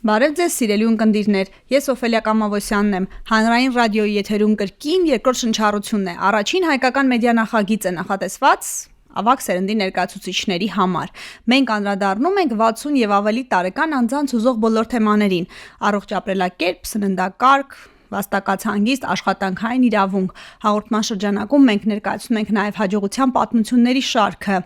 Բարև ձեզ սիրելի ունկնդիրներ, ես Օֆելիա Կամավոսյանն եմ, հանրային ռադիոյի եթերում կրկին երկրորդ շնչառությունն է, առաջին հայկական մեդիա նախագիծը նախատեսված ավագ սերնդի ներկայացուցիչների համար։ Մենք անդրադառնում ենք 60 եւ ավելի տարեկան անձանց ուզող բոլոր թեմաներին՝ առողջ ապրելակերպ, սննդակարգ, վաստակած հանգիստ, աշխատանքային իրավունք։ Հաղորդման շրջանակում մենք ներկայացնում ենք նաև հաջողության պատմությունների շարքը,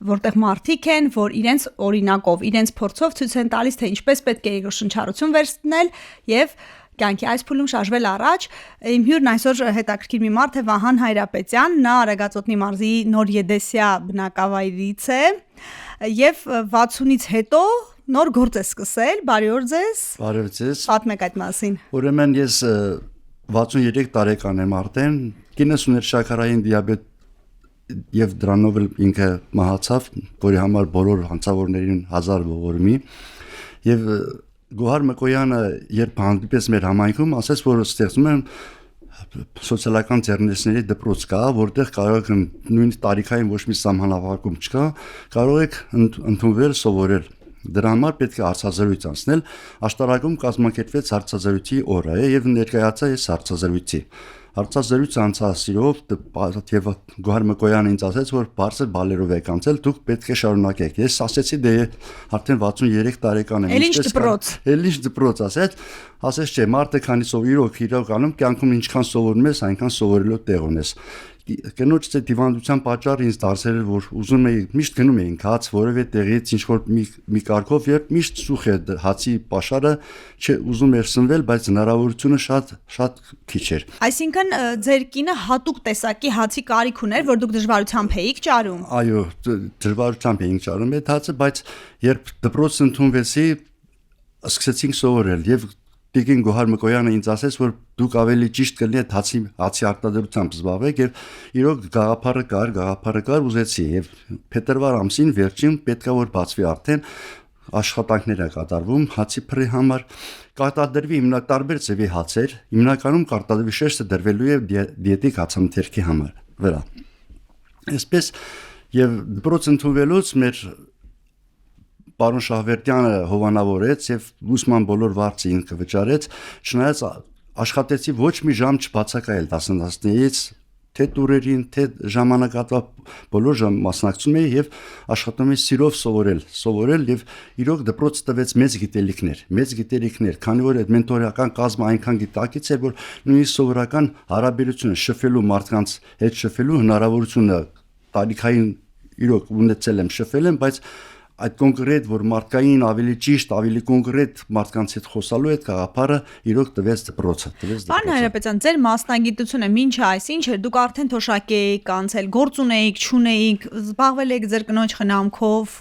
որտեղ մարդիկ են, որ իրենց օրինակով, իրենց փորձով ցույց են տալիս, թե ինչպես պետք է երկրաշնչառություն վերցնել եւ կյանքի այս փուլում շարժվել առաջ։ Իմ հյուրն այսօր հետաքրքիր մի մարդ է Վահան Հայրապետյան, նա Արեգածոտնի մարզի Նոր Եդեսիա բնակավայրից է եւ 60-ից հետո նոր գործ է սկսել։ Բարի օր ձեզ։ Բարև ձեզ։ Պատմեք այդ մասին։ Ուրեմն ես 63 տարեկան եմ արդեն, կինս ուներ շաքարային դիաբետ եւ դրանով ինքը մահացավ, որի համար բոլոր հանցավորներին 1000 ողորմի եւ Գոհար Մկոյանը երբ հանդիպեց մեր համայնքում, ասաց, որ ստեղծում են սոցիալական ձեռնարկների դպրոց կա, որտեղ կարող եք նույն տարիքային ոչ մի սահմանափակում չկա, կարող եք ընդունվել սովորել։ Դրա համար պետք է հարցազրույց անցնել։ Աշտարակում կազմակերպվեց հարցազրույցի օրը եւ ներկայացա ես հարցազրույցի։ Հարցազրույցը անցավ սիրով եւ Գոհար Մկոյանը ինձ ասաց, որ բարձր բալերով եք անցել, դուք պետք է շարունակեք։ Ես ասացի, դե արդեն 63 տարեկան եմ, Էլ ինչ դպրոց ասեց, չէ, մարդը քանիսով իրականում կյանքում ինչքան սովորում ես, այնքան սովորելու տեղ ունես։ Կնոջից այդ դիվանդության պատճառը ինձ դարձել էր, որ ուզում էի միշտ գնում էինք հաց որևէ տեղից ինչ որ մի կարգով երբ միշտ սուխ է հացի պաշարը ուզում էր սնվել, բայց հնարավորությունը շատ քիչ էր։ Այսինքն ձեր կինը հատուկ տեսակի հացի կարիք ուներ, որ դուք դժվարությամբ էիք ճարում։ Այո, դժվարությամբ էինք ճարում այդ հացը, բայց երբ դպրոց ընդունվեցի, սկսեցինք սովորել եւ Տիկին Գոհար Մկոյանը ինձ ասեց, որ դուք ավելի ճիշտ կլինի հացի արտադրությամբ զբաղվեք եւ իրոք գաղափարը կար ուզեցի եւ փետրվար ամսին վերջին պետքա որ բացվի արդեն աշխատանքներ է կատարվում հացի փռի համար կարտադրվի տարբեր ձևի հացեր հիմնականում կարտադրվի շեշտը դրվելու է դիետիկ հացամթերքի համար վրա այսպես եւ դպրոց ընդունվելուց մեր Պարոն Շահվերդյանը հովանավորեց եւ ուսման բոլոր վարձը ինքը վճարեց, չնայած աշխատեցի ոչ մի ժամ չբացակայել 10-10-ից, թե տուրերին, թե ժամանակատվա բոլոր ժամ մասնակցում էի եւ աշխատում էի սիրով սովորել եւ իրոք դպրոցը տվեց մեծ գիտելիքներ, քանի որ այդ մենտորական կազմը այնքան գիտակից էր, որ նույնիսկ սովորական հարաբերությունը շփվելու մարդկանց հետ շփվելու հնարավորությունը տարիքային իրոք ունեցել եմ շփվել եմ, բայց այդ կոնկրետ որ մարդկային ավելի ճիշտ, ավելի կոնկրետ մարդկանց հետ խոսալու այդ գաղափարը իրոք տվեց դպրոցը։ Պարոն Հայրապետյան, ձեր մասնագիտությունը ինչ է, ինչ էր, դուք արդեն թոշակի էիք անցել, գործ ունեիք, չունեիք, զբաղվել եք ձեր կնոջ խնամքով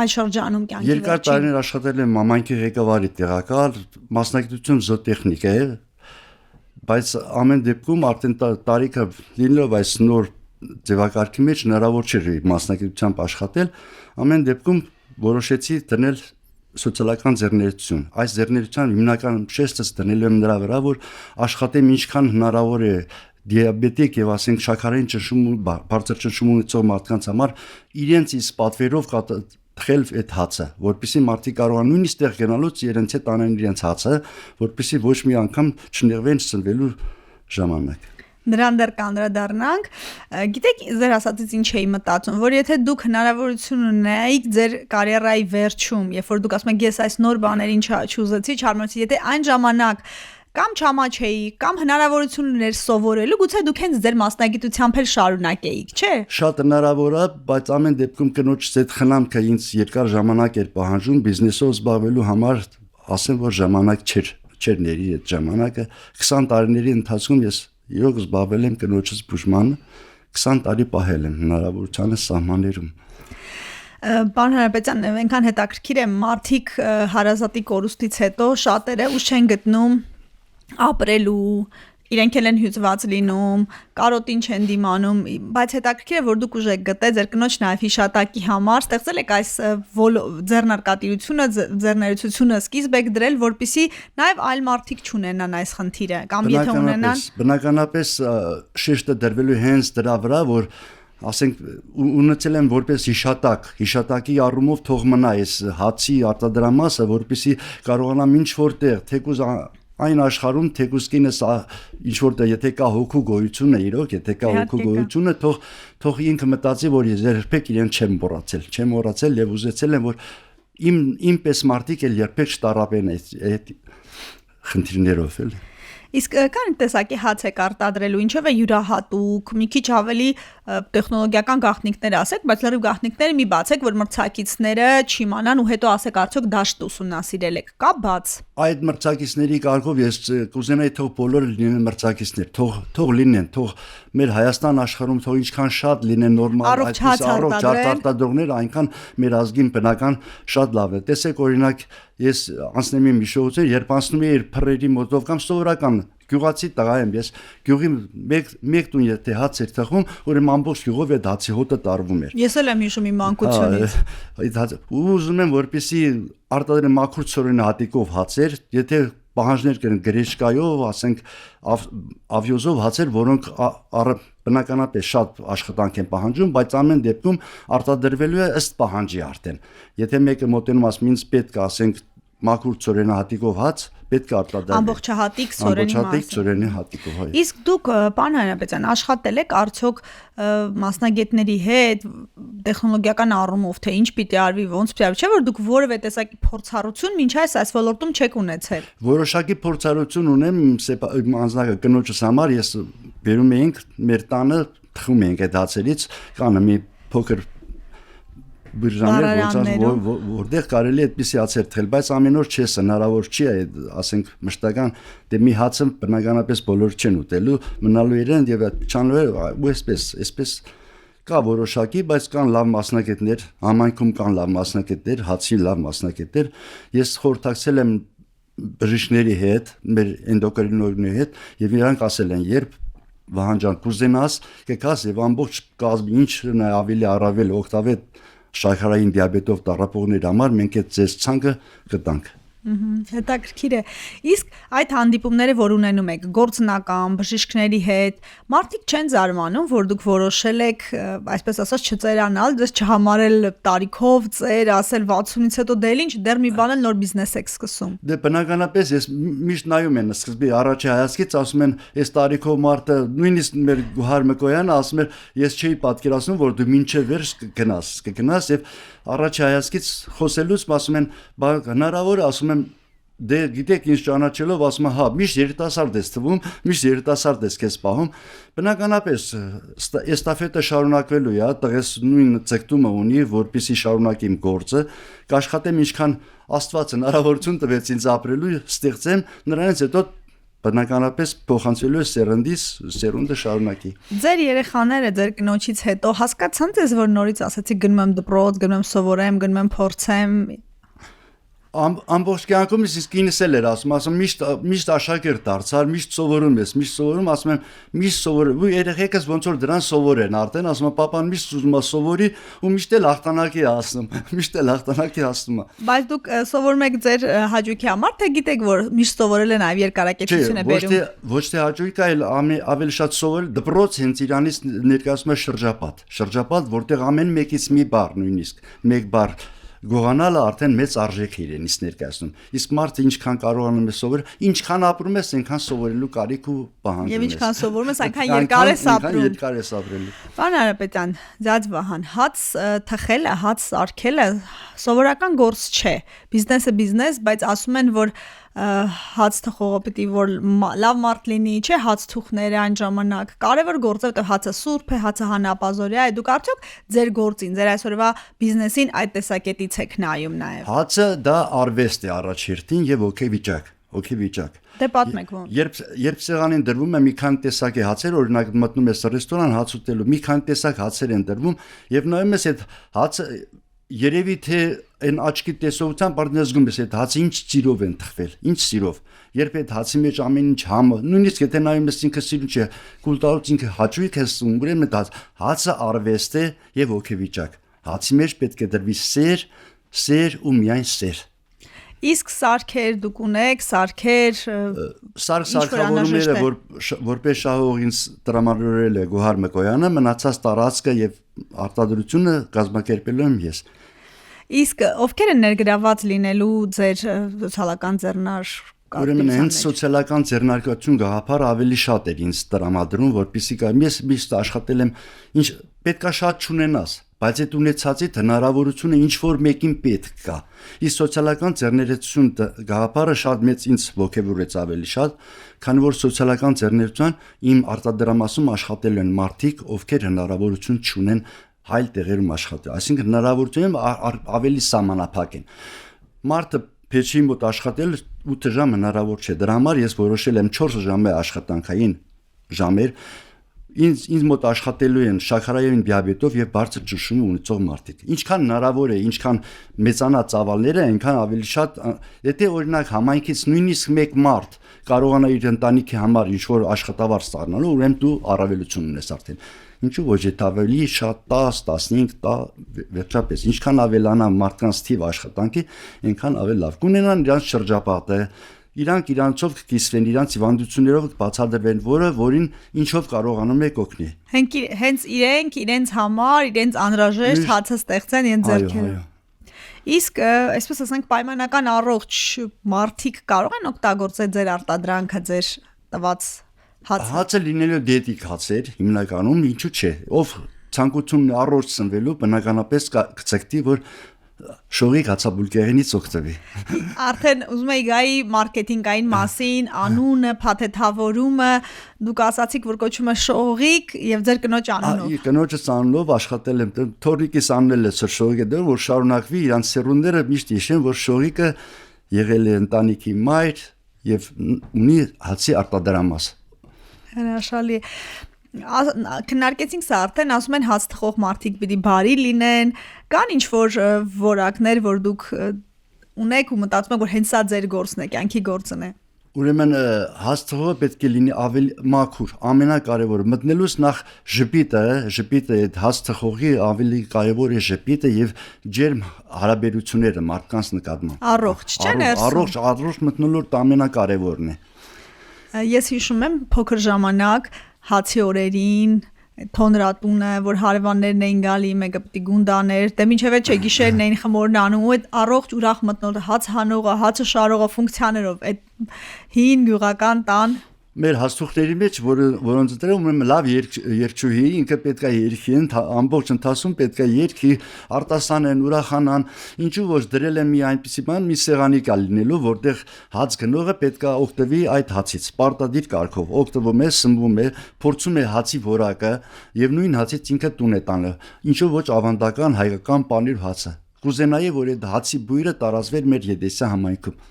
այս շրջանում կյանքի վերջին։ Երկար տարիներ աշխատել եմ մամայնքի ղեկավարի տեղակալ, մասնագիտություն զոոտեխնիկ է, բայց ամեն դեպքում արդեն տարիքը լինելով այս նոր ձևակարգի մեջ հնարավոր չէր մասնագիտությամբ աշխատել, ամեն դեպքում որոշեցի դնել սոցիալական ձեռներեցություն։ Այս ձեռներեցության հիմնական շեշտը դնելու եմ նրա վրա, որ աշխատեմ ինչքան հնարավոր է դիաբետիկ եւ ասենք շաքարային բարձր ճնշում ունեցող մարդկանց համար իրենց իսկ պատվերով թխել այդ հացը, որպեսզի մարդիկ կարողան նույնիսկ տեղ գնալուց իրենց հետ անեն իրենց հացը, որպեսզի ոչ մի անգամ չնեղվեն սնվելու ժամանակ։ Նրան դեռ կանդրադառնանք, գիտեք ձեր ասածից ինչ էի մտածում, որ եթե դուք հնարավորություն ունեիք ձեր կարիերայի վերջում, երբ որ դուք ասում եք ես այս նոր բաներին չուզեցի, չարմարեցի, եթե այն ժամանակ կամ չամաչեի, կամ հնարավորություն ուներ սովորելու, գուցե դուք հենց ձեր մասնագիտությամբ էլ շարունակեիք, չէ՞։ Շատ հնարավոր է, բայց ամեն դեպքում կնոջից այդ խնամքը ինձ երկար ժամանակ էր պահանջում բիզնեսով զբաղվելու համար, ասեմ որ ժամանակ չէր ների այդ ժամանակը 20 տարիների ընթացքում ես Իրոք զբաղվել եմ կնոջս բուժմանը, 20 տարի պահել եմ հնարավորությանը սահմաններում։ Պարոն Հայրապետյան, այնքան հետաքրքիր է, մարդիկ հարազատի կորուստից հետո շատերը ուշ չեն գտնում ապրելու, իրենք էլ են հյուծված լինում, կարոտին չեն դիմանում, բայց հետաքրքիր է, որ դուք ուժ եք գտել ձեր կնոջ նաև հիշատակի համար, ստեղծել եք այս ձեռնարկատիրությունը, ձեռներեցությունը սկիզբ եք դրել, որպեսզի նաև այլ մարդիկ չունենան այս խնդիրը, կամ եթե ունենան։ Բնականապես շեշտը դրվելու հենց դրա վրա, որ ասենք ունեցել են որպես հիշատակի առումով թող մնա այս հացի արտադրամասը, որպեսզի կարողանամ ինչ որտեղ թեկուզ այն աշխարհում թեկուզ կինս ինչ որտեղ եթե կա հոգու գոյությունը իրոք, եթե կա հոգու գոյությունը, թող ինքը մտածի, որ ես երբեք իրեն չեմ մոռացել եւ ուզեցել եմ, որ իմպես մարդիկ էլ երբեք չտարապեն այդ խնդիրներով էլ։ Իսկ կան տեսակի հաց եք արտադրելու, ինչով է յուրահատուկ, մի քիչ ավելի տեխնոլոգիական գաղտնիքներ ասեք, բայց լրիվ գաղտնիքները մի բացեք, որ մրցակիցները չիմանան ու հետո ասեք արդյոք դաշտ ուսումնասիրել եք, կա բաց։ Այդ մրցակիցների կարգով ես կուզենայի թող բոլորը լինեն մրցակիցներ, թող լինեն, թող մեր Հայաստան աշխարհում թող ինչքան շատ լինեն նորմալ այդպես առողջ արտադրողներ, այնքան մեր ազգին բնական շատ լավ է։ Տեսեք օրինակ ես անցնեմ իմ հիշողություն, երբ անցնում էի փռերի մոտով կամ սովորական գյուղացի տղա եմ, ես գյուղի մեկ տուն եթե հաց էր թխում, ուրեմն ամբողջ գյուղով այդ հացի հոտը տարվում էր։ Ես էլ եմ հիշում իմ մանկությունից։ Այդ հաց ուզում եմ որպեսի արտադրեմ մաքուր ծորենի հատիկով հացեր, եթե պահանջներ կան գրեչկայով, ասենք ավյոզով հացեր, որոնք բնականապես շատ աշխատանք են պահանջում, բայց ամեն դեպքում արտադրվելու է ըստ պահանջի արդեն։ Եթե մեկը մոտենում ասում ինձ պետք է ասենք մաքուր ծորենի հատիկով հաց, պետք է արտադրվի։ Ամբողջահատիկ ծորենի հատիկով, այո։ Իսկ դուք պարոն Հայրապետյան աշխատել եք արդյոք մասնագետների հետ տեխնոլոգիական առումով, թե ինչ պիտի արվի, ոնց պիտի արվի, չէ՞ որ դուք որևէ տեսակի փորձառություն մինչ այս ոլորտում չեք ունեցել։ Որոշակի փորձառություն ունեմ անձնական կնոջս համար, ես բերում էինք մեր տանը, թխում էինք այդ հացերից, կանը մի փոքր բրժաներ, որտեղ կարելի է այդպիսի հացեր թխել, բայց ամեն օր չես հնարավոր չի այդ, ասենք մշտական, դե մի հացը բնականապես բոլոր չեն ուտելու, մնալու իրեն եւ չանելու ու այսպես կա որոշակի, բայց կան լավ մասնագետներ, համայնքում կան լավ մասնագետներ, հացի լավ մասնագետներ, ես խորհրդակցել եմ բժիշկների հետ, մեր էնդոկրինոլոգների հետ եւ իրանք ասել են, երբ Վահան ջան կուզենաս, կգաս եւ ամբողջ կազմի ինչն է ավելի առավել օգտավետ շաքարային դիաբետով տառապողների համար մենք այդ ձեզ ցանկը կտանք։ Հետաքրքիր է։ Իսկ այդ հանդիպումները, որ ունենում եք գործնական բժիշկների հետ, մարդիկ չեն զարմանում, որ դուք որոշել եք, այսպես ասած, չծերանալ, դες չհամարել տարիքով ծեր, ասել 60-ից հետո դե ինչ, դեռ մի բան էլ նոր բիզնես եք սկսում։ Դե բնականապես ես միշտ նայում եմ սկզբի առաջի հայացքից, ասում են, այս տարիքով մարդը, նույնիսկ մեր Գոհար Մկոյանը ասում էր, ես չէի պատկերացնում, որ դու մինչև վերջ կգնաս եւ առաջի հայացքից խոսելուց ասում են, բա հնարավոր է, ասում եմ դե գիտեք ինչ ճանաչելով ասում հա միշտ երիտասարդ ես թվում, միշտ երիտասարդ ես քեզ պահում, բնականապես էստաֆետը շարունակվելու է, տղես նույն ցեկտումը ունի, որպեսի շարունակեմ գործը, կաշխատեմ ինչքան Աստված հնարավորություն տվեց ինձ ապրելու, ստեղծեմ, նրանից հետո բնականապես փոխանցելու է սերունդը շարունակի։ Ձեր երեխաները ձեր կնոջից հետո հասկացան ձեզ, որ նորից ասացի գնում եմ դպրոց, գնում եմ սովորեմ, գնում եմ փորձեմ։ Ամբողջ կյանքում իսկ ինձ էլ էր ասում միշտ աշակերտ դարձար, միշտ սովորում, ասում եմ միշտ սովորում, ու երեխեքս ոնց որ դրան սովորեն արդեն, ասում եմ papan միշտ ուզում է սովորի ու միշտ էլ հաղթանակի ասում։ Բայց դուք սովորում եք ձեր հաճույքի համար, թե գիտեք որ միշտ սովորել են այլ երկարակեցություն է բերում։ Ոչ թե հաճույք, այլ ավելի շատ սովորել դպրոց հենց Իրանից ներկայացում է շրջապատ, որտեղ ամեն մեկից մի բառ նույնիսկ, մեկ բառ գողանալը արդեն մեծ արժեք է իրենից ներկայացնում։ Իսկ մարդը ինչքան կարողանում է սովորել, ինչքան ապրում ես, այնքան սովորելու կարիք ու պահանջ ունես։ Եվ ինչքան սովորում ես, այնքան երկար ես ապրում։ Պարոն Հայրապետյան, ձյաձ Վահան, հաց թխելը, հաց սարքելը սովորական գործ չէ։ Բիզնեսը բիզնես, բայց ասում են, որ հաց թխողը պիտի որ լավ մարդ լինի, չէ, հաց թուխները այն ժամանակ կարևոր գործ է, որտեղ հացը սուրբ է, հացը հանապազորյա է, դուք արդյոք ձեր գործին, ձեր այսօրվա բիզնեսին այդ տեսակետից եք նայում նաև։ Հացը դա արվեստ է առաջերտին եւ հոգեվիճակ։ Դե պատմեք ոնց։ Երբ սեղանին դրվում է մի քանի տեսակի հացեր, օրինակ մտնում ես ռեստորան հաց ուտելու, մի քանի տեսակ հացեր են դրվում եւ նայում ես այդ հացը երևի թե այն աչքի տեսողությամբ արդեն ես այդ հացը ինչ ծիրով են թխվել, ինչ սիրով։ Երբ այդ հացի մեջ ամեն ինչ համը, նույնիսկ եթե նայում ես ինքը սիրուն չէ, կուլտուրայից ինքը հաճույք է ստում, ուրեմն այդ հացը արվեստ է եւ հոգեվիճակ։ Հացի մեջ պետք է դրվի սեր ու միայն սեր։ Իսկ սարքեր դուք ունեք, սարքեր Սարքավորումները որպես շահող ինձ տրամադրել է Գոհար Մկոյանը, մնացած տարածքը եւ արտադրությունը կազմակերպել եմ ես։ Իսկ ովքեր են ներգրաված լինելու ձեր սոցիալական ձեռնար Ուրեմն հենց սոցիալական ձեռնարկություն գաղափարը ավելի շատ էր ինձ տրամադրում, որպեսզի ես միշտ աշխատել եմ, ինչ պետքա շատ չունենաս, բայց այդ ունեցածից հնարավորությունը ինչ որ մեկին պետք կա։ Իսկ սոցիալական ձեռներեցություն գաղափարը շատ մեծ ինձ ողջևորեց ավելի շատ, քանի որ սոցիալական ձեռներեցության իմ արտադրամասում աշխատել են մարդիկ, ովքեր հնարավորություն չունեն այլ տեղերում աշխատել, այսինքն հնարավորությունը ավելի սահմանափակ են։ Մարդը Փեչի մոտ աշխատել 8 ժամ հնարավոր չէ։ Դրա համար ես որոշել եմ 4 ժամի աշխատանքային ժամեր։ Ինձ մոտ աշխատելու են շաքարային դիաբետով եւ բարձր ճնշում ունեցող մարդիկ։ Ինչքան հնարավոր է, ինչքան մեծանա ծավալները, այնքան ավելի շատ, եթե օրինակ համայնքից նույնիսկ մեկ մարդ կարողանա իր ընտանիքի համար ինչ որ աշխատավարձ ստանալու, ուրեմն դու առավելություն ունես արդեն։ Ինչու ոչ է ավելի շատ 10, 15, 10 վերջապես ինչքան ավելանա մարդկանց թիվ աշխատանքի, այնքան ավելի լավ կունենան իրանց շրջապատը, իրանք իրանցով կկիսվեն, իրանց հիվանդություններով կբացատրվեն, որին ինչով կարողանում եք օգնել։ Հենց իրենց համար, իրենց անհրաժեշտ հացը ստեղծեն իրենց ձեռքերով։ Իսկ այսպես ասենք պայմանական առողջ մարդիկ կարող են օգտագործել ձեր արտադրանքը, ձեր տված Հացը լինելու դիետիկ հացեր հիմնականում ինչու՞ չէ, ով ցանկություն առողջ սնվելու բնականապես կցկտի, որ շողի հացաբուլկերինից օգտվի։ Արդեն ուզում եի գայի մարքեթինգային մասին, անունը, փաթեթավորումը, դուք ասացիք, որ կոչումը շողիկ եւ ձեր կնոջ անունով։ Կնոջս անունով աշխատել եմ, թորիկիս անունն է շողիկը, որ շարունակվի իրանց սերունդները միշտ հիշեն, որ շողիկը եղել է ընտանիքի մայր եւ ունի հացի արտադրամաս։ Հրաշալի քննարկեցինք սա արդեն ասում են հաց թխող մարդիկ պիտի բարի լինեն, կան ինչ որ որակներ, որ դուք ունեք ու մտածում եք որ հենց սա ձեր գործն է, կյանքի գործն է։ Ուրեմն հաց թխողը պետք է լինի ավելի մաքուր, ամենակարևորը մտնելուց նախ ժպիտը այդ հաց թխողի ավելի կարևոր է ժպիտը եւ ջերմ հարաբերությունները մարդկանց նկատմամբ։ Առողջ չէ՞ ներսում։ Առողջ մտնոլորտ ամենակարևորն է։ Ես հիշում եմ փոքր ժամանակ հացի օրերին թոնրատունը, որ հարևաններն էին գալի, մեկը պիտի գունդաներ, դե մինչև չէ գիշերն էին խմորն անում, ու այդ առողջ ուրախ մտնոլորտը, հաց հանողը, հացը շարողը ֆունկցիաներով, այդ հին գյուղական տան Մեր հաստուղների մեջ, որոնց դրում եմ լավ երկչուհի, ինքը պետքա երկի, ամբողջ ընթացքում պետքա երկի, արտասանեն, ուրախանան, ինչու ոչ դրել եմ մի այնպիսի բան, մի սեղանի կա լինելու, որտեղ հաց գնողը պետքա օգտվի այդ հացից, պարտադիր կարգով, օգտվում է, սնվում է, փորձում է հացի որակը եւ նույն հացից ինքը տուն է տանը, ինչու ոչ ավանդական հայկական պանիր հացը։ Կուզենայի, որ այդ հացի բույրը տարածվեր մեր Եդեսա համայնքում։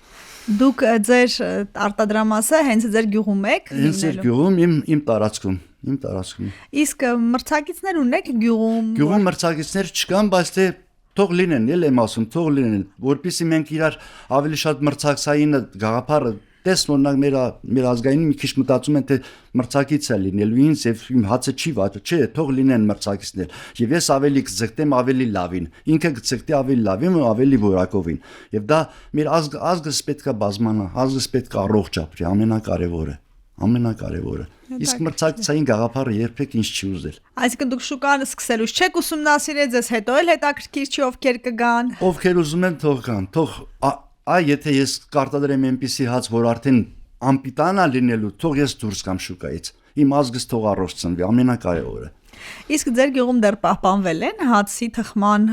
Դուք ձեր արտադրամասը հենց ձեր գյուղում եք լինելու։ Հենց ձեր գյուղում իմ տարածքում։ Իսկ մրցակիցներ ունեք գյուղում։ Գյուղում մրցակիցներ չկան, բայց թե թող լինեն, եմ ասում, թող լինեն, որպեսզի մենք իրար ավելի շատ մրցակցային գաղափարը տեսնոնակ մեր ազգային մի քիչ մտածում են թե մրցակից է լինելու ինձ եւ իմ հացը չի վաճ, չէ, թող լինեն մրցակիցներ։ Եվ ես ավելի կձգտեմ ավելի լավին, ինքը կձգտի ավելի լավին ու ավելի որակովին։ Եվ դա մեր ազգս պետքա բազմանա, ազգս պետքա առողջ ապրի, ամենակարևորը։ Իսկ մրցակցային գաղափարը երբեք ինձ չի ուզել։ Այսինքն դուք շուկան սկսելուց չեք ուսումնասիրել, ձեզ հետո էլ հետաքրքիր չի ովքեր կգան։ Ովքեր ուզում են թող գան, թող եթե ես կարտադրեմ այնպիսի հաց, որ արդեն անպիտանա լինելու, թող ես դուրս գամ շուկայից։ Իմ ազգս թող առողջ ծնվի, ամենակարևորը։ Իսկ ձեր գյուղում դեռ պահպանվել են հացի թխման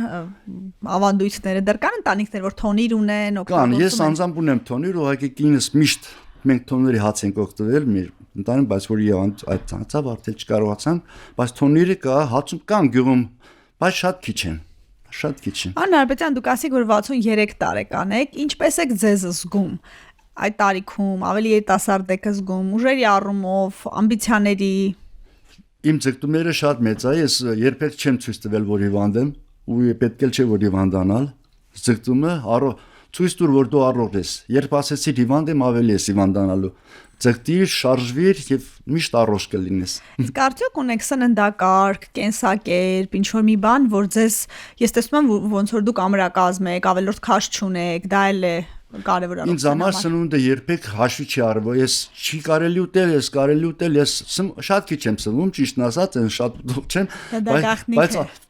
ավանդույթները, դեռ կան ընտանիքներ, որ թոնիր ունեն, օգտագործում են։ Կան, ես անձամբ ունեմ թոնիր, ուղղակի կինս միշտ մենք թոնիրի հաց ենք օգտվել մեր ընտանիքում, բայց որ այդ հացը արդեն չկարողացանք, բայց թոնիրը կա, հացում կան գյուղում, բայց շատ քիչ են։ Աննա Արբետյան, դուք ասիք, որ 63 տարեկան եք, ինչպես եք ձեզ զգում այդ տարիքում, ավելի երիտասարդ եք զգում, ուժերի առումով, ամբիցիաների։ Իմ ձգտումները շատ մեծ է, ես երբեք չեմ ցույց տվել, որ հիվանդ եմ, ու պետք է չէ որ հիվանդանալ։ Ձգտումը ցույց տուր, որ դու առողջ ես։ Երբ ասեցի հիվանդ եմ, ավելի ես հիվանդանալու։ Ձգտիր, շարժվիր եւ միշտ առողջ կլինես։ Իսկ արդյոք ունեք սննդակարգ, կենսակերպ, ինչ որ մի բան, որ ձեզ, ես տեսնում եմ ոնց որ դուք ամրակազմ եք, ավելորդ քաշ չունեք, դա էլ է կարևոր է։ Ինձ համար սնունդը երբեք հաշվի չի առնվում։ Ես չի կարելի ուտել, ես կարելի ուտել, ես շատ քիչ եմ սնվում, ճիշտն ասած, այն շատ ուտող չեմ,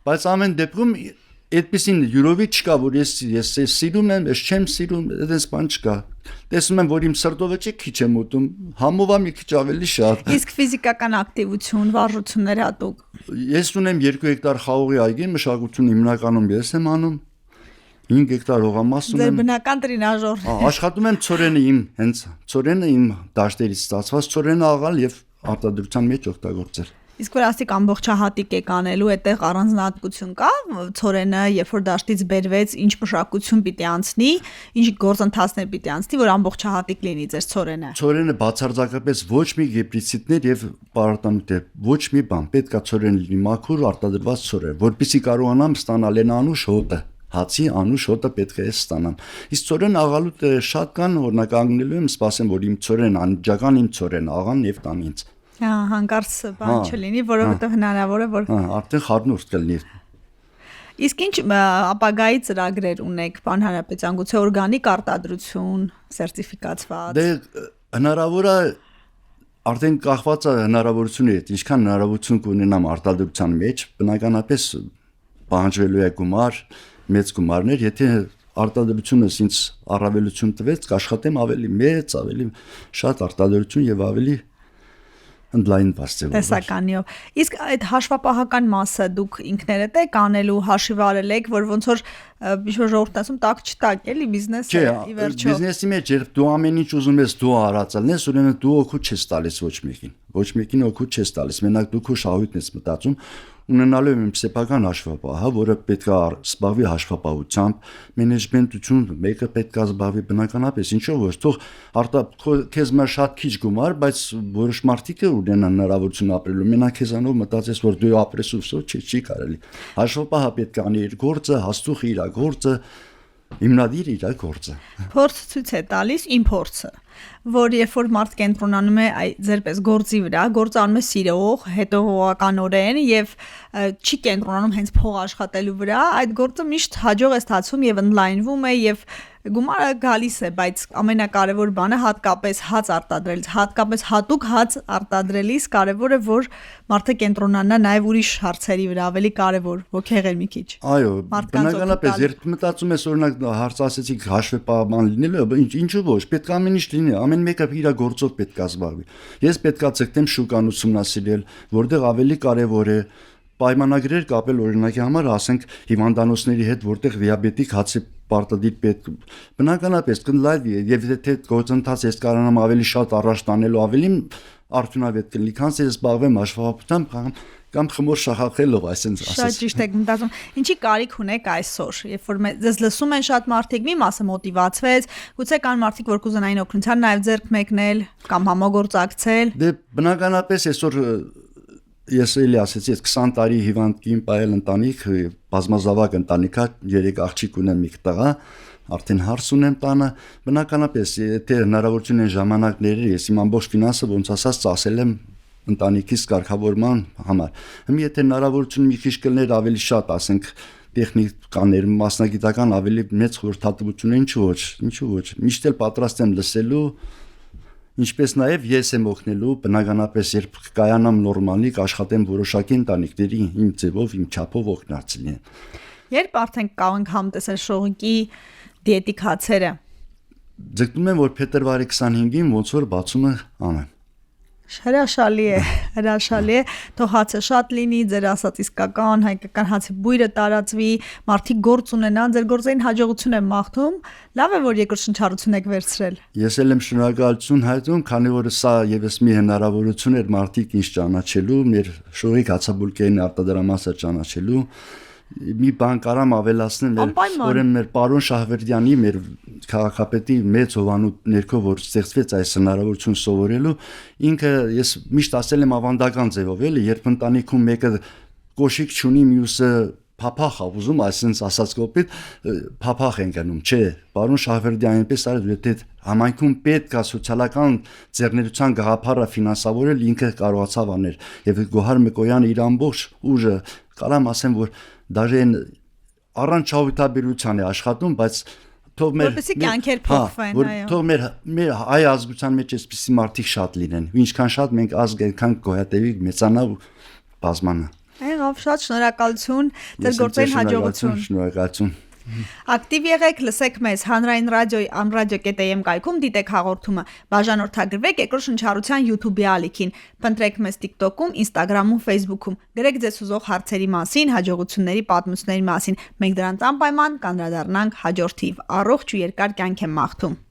բայց ամեն դեպքում այդպեսին յուրովի չկա, որ ես սիրում եմ, ես չեմ սիրում, այդպես բան չկա։ Տեսնում եմ, որ իմ սրտովը քիչ եմ ուտում, համովա մի քիչ ավելի շատ։ Իսկ ֆիզիկական ակտիվություն, վարժություններ հատուկ։ Ես ունեմ 2 հեկտար խաղողի այգի, մշակություն հիմնականում ես եմ անում։ 5 հեկտար հողամաս ունեմ։ Ձեր բնական տրինաժոր։ Աշխատում եմ ծորենը իմ, հենց ծորենը իմ դաշտերից ստացված ծորենը աղալ եւ արտադրության մեջ օգտագործել։ Իսկ որ ասիկ ամբողջահատիկ եք անելու, այդտեղ առանձնահատկություն կա, ծորենը, երբ որ դաշտից բերվեց, ինչ մշակություն պիտի անցնի, ինչ գործընթացներ պիտի անցնի, որ ամբողջահատիկ լինի ձեր ծորենը։ Ծորենը բացարձակապես ոչ մի գեբրիցիդներ եւ պարարտանյութ է, ոչ մի բան, պետքա ծորեն լինի մաքուր արտադրված ծորեն, որպեսզի կարողանամ ստանալ այն անուշ հոտը, հացի անուշ հոտը պետք է ստանամ։ Իսկ ծորեն աղալու շատ կան, օրինակ անգնելու եմ, սպասեմ, որ իմ ծորեն անջական իմ ծորեն աղան եւ տան ինձ։ Հանկարծ բան չլինի, որովհետև հնարավոր է, որ արդեն խառնուրդ կլինի։ Իսկ ինչ ապագայի ծրագրեր ունեք, պարոն Հարապետյան, գուցե օրգանիկ արտադրություն, սերտիֆիկացված։ Դե հնարավոր է արդեն կախված է հնարավորությունների հետ, ինչքան հնարավորություն կունենամ արտադրության մեջ, բնականապես պահանջվելու է գումար, մեծ գումարներ, եթե արտադրությունս ինձ առավելություն տվեց, կաշխատեմ ավելի մեծ, ավելի շատ արտադրություն եւ ավելի ընդլայնված ձևով։ Տեսականիով։ Իսկ այդ հաշվապահական մասը դուք ինքներդ եք անելու, հաշիվարել եք, որ ոնց որ ինչ-որ ժողովուրդն ասում, տակ չտակ, էլի բիզնեսը ի վերջո։ Բիզնեսի մեջ երբ դու ամեն ինչ ուզում ես դու արածելնես, ուրեմն դու օգուտ չես տալիս ոչ մեկին օգուտ չես տալիս, մենակ դու քո շահույթն ես մտածում, ունենալու եմ սեփական հաշվապահ, որը պետք է զբաղվի հաշվապահությամբ, մենեջմենտություն, մեկը պետք է զբաղվի բնականապես, ինչով ոչ, թող քեզ մա շատ քիչ գումար, բայց որոշ մարդիկ ունենան հնարավորություն ապրելու, մենակ քեզանով մտածես, որ դու ապրես ու վсё չի կարելի։ Հաշվապահը պետք է անի իր գործը, հաստուխ իր գործը, հիմնադիր իր գործը։ Փորձ ցույց է տալիս իմ փորձը, որ երբ որ մարդ կենտրոնանում է ձերպես գործի վրա, գործը անում է սիրող, հետևողականորեն եւ չի կենտրոնանում հենց փող աշխատելու վրա, այդ գործը միշտ հաջող է ստացվում եւ ընդլայնվում է եւ գումարը գալիս է, բայց ամենակարևոր բանը հատկապես հաց արտադրելիս, հատկապես հատուկ հաց արտադրելիս կարևոր է, որ մարդը կենտրոնանա նաեւ ուրիշ հարցերի վրա, ավելի կարևոր, ոգեղեր մի քիչ։ Այո, բնականապես երբ մտածում ես օրինակ հարց ասեցիք հաշվեպահական լինելը, ինչու ոչ, պետք է ամեն ինչ լինի, ամեն մեկը իր գործով պետք է զբաղվի։ Ես պետք է ցկտեմ շուկան ուսումնասիրել, որտեղ ավելի կարևոր է պայմանագրեր կապել օրինակի համար, ասենք հիվանդանոցների հետ, որտեղ դիաբետիկ հացի պարտադիր պետք բնականապես կլայվ եւ եթե գործընթաց ես կարողանամ ավելի շատ առաջ տանելու ավելի արդյունավետ կլինի, քան ես զբաղվեմ հաշվապահությամբ կամ խմոր շախախելով, այսպես ասած։ Շատ ճիշտ եք մտածում։ Ինչի կարիք ունեք այսօր, երբ որ ձեզ լսում են շատ մարդիկ, մի մասը մոտիվացվեց, գուցե կան մարդիկ, որ կուզենային օգնության նաև ձեռք մեկնել կամ համագործակցել։ Դե բնականապես այսօր ես էլի ասեցի, 20 տարի հիվանդ կին պայել ընտանիք, բազմազավակ ընտանիք է, 3 աղջիկ ունեմ, մի տղա, արդեն հարս ունեմ տանը, բնականապես եթե հնարավորություն են ժամանակները, ես իմ ամբողջ ֆինանսը ոնց ասած ծախսել եմ ընտանիքիս կարգավորման համար։ Հիմա եթե հնարավորություն մի քիչ կլներ ավելի շատ, ասենք տեխնիկաներ, մասնագիտական ավելի մեծ խորհրդատվություն, ինչու ոչ, միշտ էլ պատրաստ եմ լսելու, ինչպես նաև ես եմ օգնելու, բնականապես երբ կայանամ նորմալի, աշխատեմ որոշակի ընտանիքների իմ ձևով, իմ չափով օգնածին։ Երբ արդեն կարող ենք համտեսել շողիկի դիետիկ հացերը։ Ձգտում եմ, որ փետրվարի 25-ին ոնց որ բացումը անեմ։ Հրաշալի է, թող հացը շատ լինի, ձեր ասած իսկական հայկական հացի բույրը տարածվի, մարդիկ գործ ունենան, ձեր գործային հաջողություն եմ մաղթում, լավ է, որ երկրորդ շնչառություն եք վերցրել։ Ես էլ եմ շնորհակալություն հայտնում, քանի որ սա եւս մի հնարավորություն էր մարդիկ ինձ ճանաչելու, մեր շողիկ հացաբուլկերին արտադրամասը ճանաչելու։ Մի բան կարամ ավելացնել, ուրեմն մեր պարոն Շահվերդյանի, մեր քաղաքապետի մեծ հովանու ներքո որ ստեղծվեց այս հնարավորություն սովորելու, ինքը ես միշտ ասել եմ ավանդական ձևով, էլի, երբ ընտանիքում մեկը կոշիկ չունի, մյուսը փափախ է ուզում, այսպես ասած կոպիտ, փափախ են գնում, չէ, պարոն Շահվերդյանը այնպես արել, եթե համայնքում պետք է սոցիալական ձեռներության գաղափարը ֆինանսավորել, ինքը կարողացավ անել, եւ Գոհար Մկոյանը իր ամբողջ ուժը, կարամ ասեմ, որ դաժե առանց չավիտաբերության է աշխատում, բայց թող մեր Որպեսզի կյանքեր փոխվեն, որ այո։ թող մեր հայ ազգության մեջ այսպիսի մարդիկ շատ լինեն։ Ինչքան շատ մենք ազգ այնքան գոյատևի մեծանա ու բազմանա։ Եղավ, շատ շնորհակալություն, ձեր գործին հաջողություն։ Շնորհակալություն։ Ակտիվ եղեք, լսեք մեզ Հանրային ռադիոյի amradio.am կայքում դիտեք հաղորդումը, բաժանորդագրվեք Երկրորդ շնչառության YouTube-ի ալիքին, փնտրեք մեզ TikTok-ում, Instagram-ում, Facebook-ում, գրեք ձեզ ուզող հարցերի մասին, հաջողությունների պատմությունների մասին։ Մենք դրանց անպայման կանդրադառնանք հաջորդիվ։ Առողջ ու երկար կյանք եմ մաղթում։